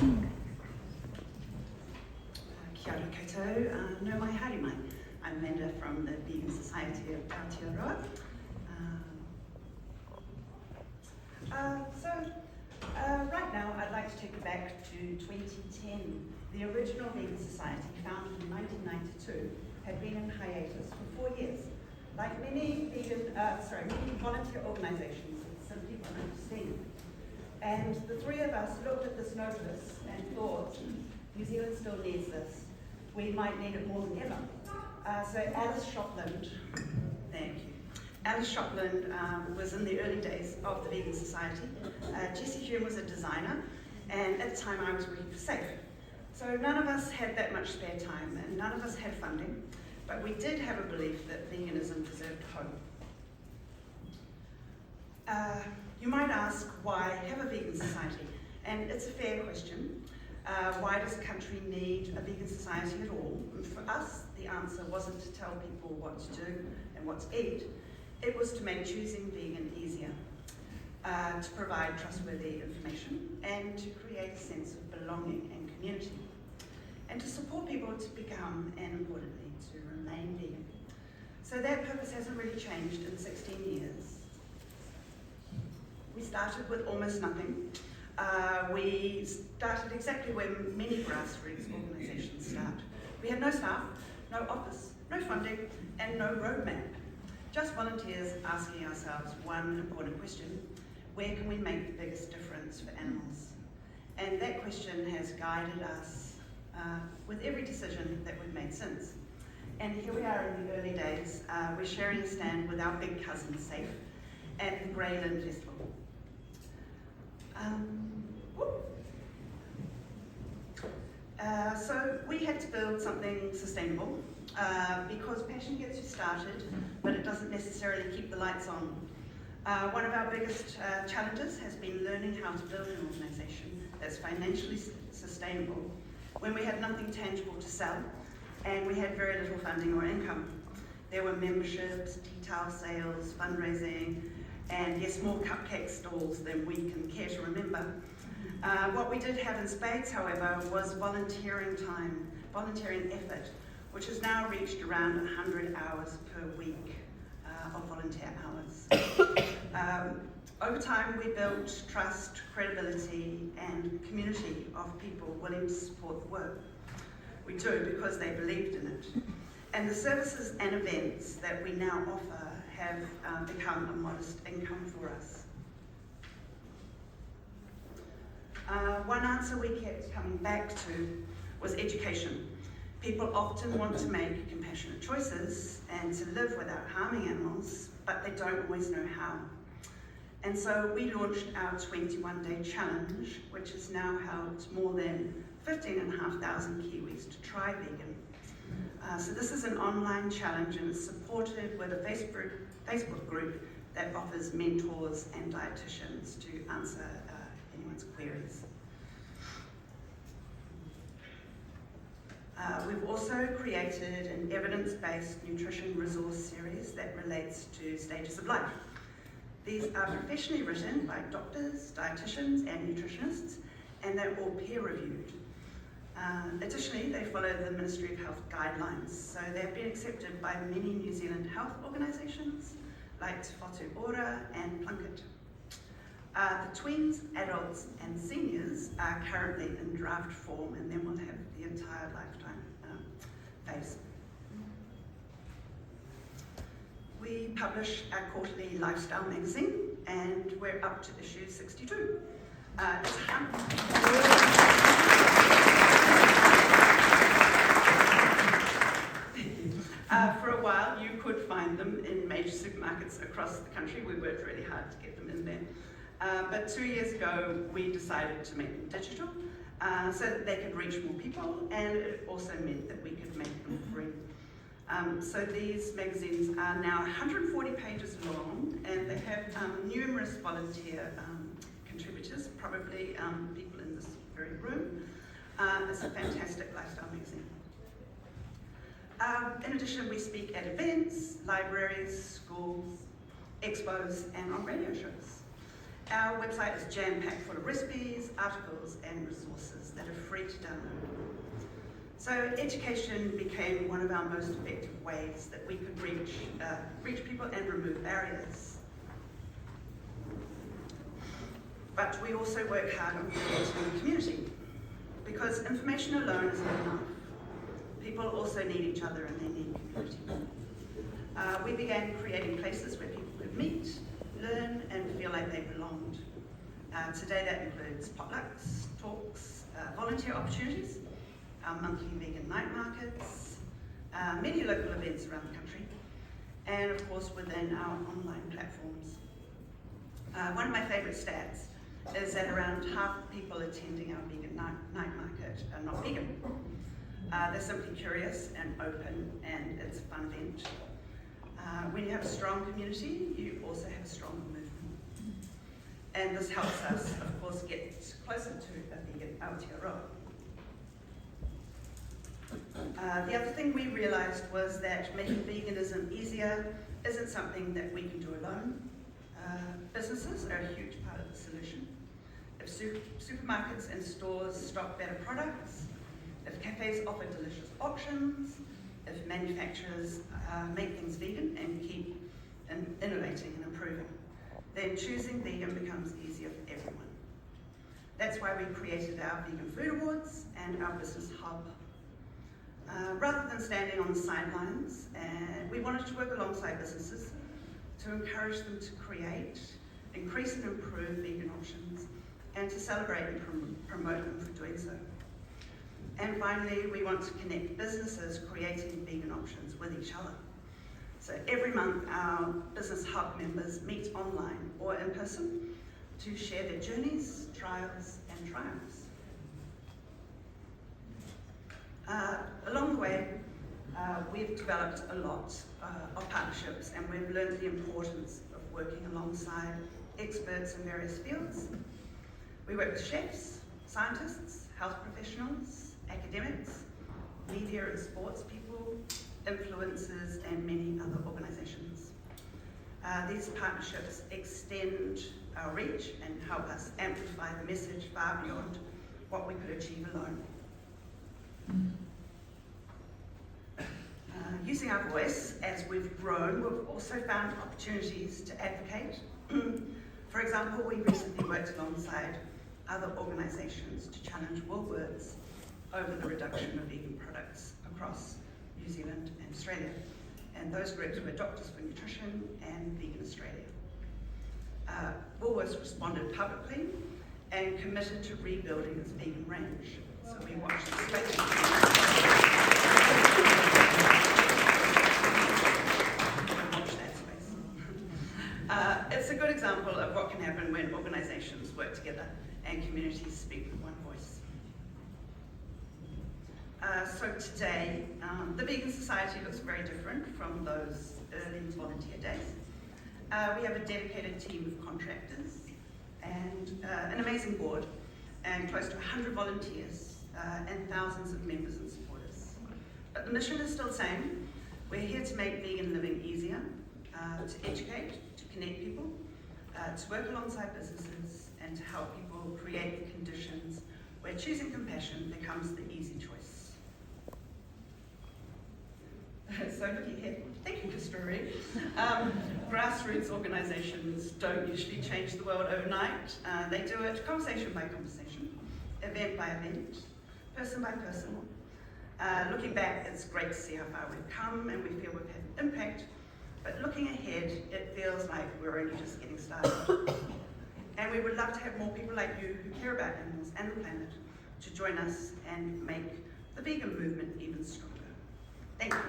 Kia ora koutou, no mai haere mai. I'm Linda from the Vegan Society of Aotearoa. Right now I'd like to take you back to 2010. The original Vegan Society, founded in 1992, had been in hiatus for 4 years. Like many volunteer organisations, it simply wasn't seen. And the three of us looked at this notice and thought, New Zealand still needs this. We might need it more than ever. So Alice Shopland, thank you. Alice Shopland was in the early days of the Vegan Society. Jessie Hume was a designer, and at the time I was working for SAFE. So none of us had that much spare time, and none of us had funding, but we did have a belief that veganism deserved hope. You might ask, why have a vegan society? And it's a fair question. Why does a country need a vegan society at all? And for us, the answer wasn't to tell people what to do and what to eat. It was to make choosing vegan easier, to provide trustworthy information, and to create a sense of belonging and community, and to support people to become, and importantly, to remain vegan. So that purpose hasn't really changed in 16 years. We started with almost nothing. We started exactly where many grassroots organisations start. We had no staff, no office, no funding, and no roadmap. Just volunteers asking ourselves one important question: where can we make the biggest difference for animals? And that question has guided us with every decision that we've made since. And here we are in the early days. We're sharing a stand with our big cousin, SAFE, at the Greyland Festival. So we had to build something sustainable because passion gets you started, but it doesn't necessarily keep the lights on. One of our biggest challenges has been learning how to build an organisation that's financially sustainable when we had nothing tangible to sell and we had very little funding or income. There were memberships, tea towel sales, fundraising, and yes, more cupcake stalls than we can care to remember. What we did have in spades, however, was volunteering time, volunteering effort, which has now reached around 100 hours per week of volunteer hours. Over time, we built trust, credibility, and community of people willing to support the work. We do because they believed in it. And the services and events that we now offer have become a modest income for us. One answer we kept coming back to was education. People often want to make compassionate choices and to live without harming animals, but they don't always know how. And so we launched our 21-day challenge, which has now helped more than 15,500 Kiwis to try vegan. So this is an online challenge, and it's supported with a Facebook group that offers mentors and dietitians to answer anyone's queries. We've also created an evidence-based nutrition resource series that relates to stages of life. These are professionally written by doctors, dietitians, and nutritionists, and they're all peer-reviewed. Additionally, they follow the Ministry of Health guidelines, so they've been accepted by many New Zealand health organisations like Te Aotearoa and Plunkett. The tweens, adults, and seniors are currently in draft form, and then we'll have the entire lifetime phase. We publish our quarterly lifestyle magazine, and we're up to issue 62. For a while, you could find them in major supermarkets across the country. We worked really hard to get them in there. But 2 years ago, we decided to make them digital so that they could reach more people, and it also meant that we could make them free. So these magazines are now 140 pages long, and they have numerous volunteer contributors, probably people in this very room. It's a fantastic lifestyle magazine. In addition, we speak at events, libraries, schools, expos, and on radio shows. Our website is jam-packed full of recipes, articles, and resources that are free to download. So education became one of our most effective ways that we could reach people and remove barriers. But we also work hard on creating a community, because information alone isn't enough. People also need each other and they need community. We began creating places where people could meet, learn, and feel like they belonged. Today that includes potlucks, talks, volunteer opportunities, our monthly vegan night markets, many local events around the country, and of course within our online platforms. One of my favourite stats is that around half the people attending our vegan night market are not vegan. They're simply curious and open, and it's a fun event. When you have a strong community, you also have a strong movement. And this helps us, of course, get closer to a vegan Aotearoa. The other thing we realised was that making veganism easier isn't something that we can do alone. Businesses are a huge part of the solution. If supermarkets and stores stock better products, if cafes offer delicious options, if manufacturers make things vegan and keep innovating and improving, then choosing vegan becomes easier for everyone. That's why we created our Vegan Food Awards and our Business Hub. Rather than standing on the sidelines, we wanted to work alongside businesses to encourage them to create, increase and improve vegan options, and to celebrate and promote them for doing so. And finally, we want to connect businesses creating vegan options with each other. So every month, our Business Hub members meet online or in person to share their journeys, trials, and triumphs. Along the way, we've developed a lot of partnerships, and we've learned the importance of working alongside experts in various fields. We work with chefs, scientists, health professionals, academics, media and sports people, influencers, and many other organisations. These partnerships extend our reach and help us amplify the message far beyond what we could achieve alone. Using our voice as we've grown, we've also found opportunities to advocate. For example, we recently worked alongside other organisations to challenge Woolworths over the reduction of vegan products across New Zealand and Australia. And those groups were Doctors for Nutrition and Vegan Australia. Woolworths responded publicly and committed to rebuilding its vegan range. So we watched the space. It's a good example of what can happen when organisations work together and communities speak with one voice. So today, the Vegan Society looks very different from those early volunteer days. We have a dedicated team of contractors and an amazing board and close to 100 volunteers and thousands of members and supporters. But the mission is still the same. We're here to make vegan living easier, to educate, to connect people, to work alongside businesses, and to help people create the conditions where choosing compassion becomes the easy choice. So looking ahead, thank you, Christopher. Grassroots organisations don't usually change the world overnight. They do it conversation by conversation, event by event, person by person. Looking back, it's great to see how far we've come and we feel we've had an impact. But looking ahead, it feels like we're only just getting started. And we would love to have more people like you who care about animals and the planet to join us and make the vegan movement even stronger. Thank you.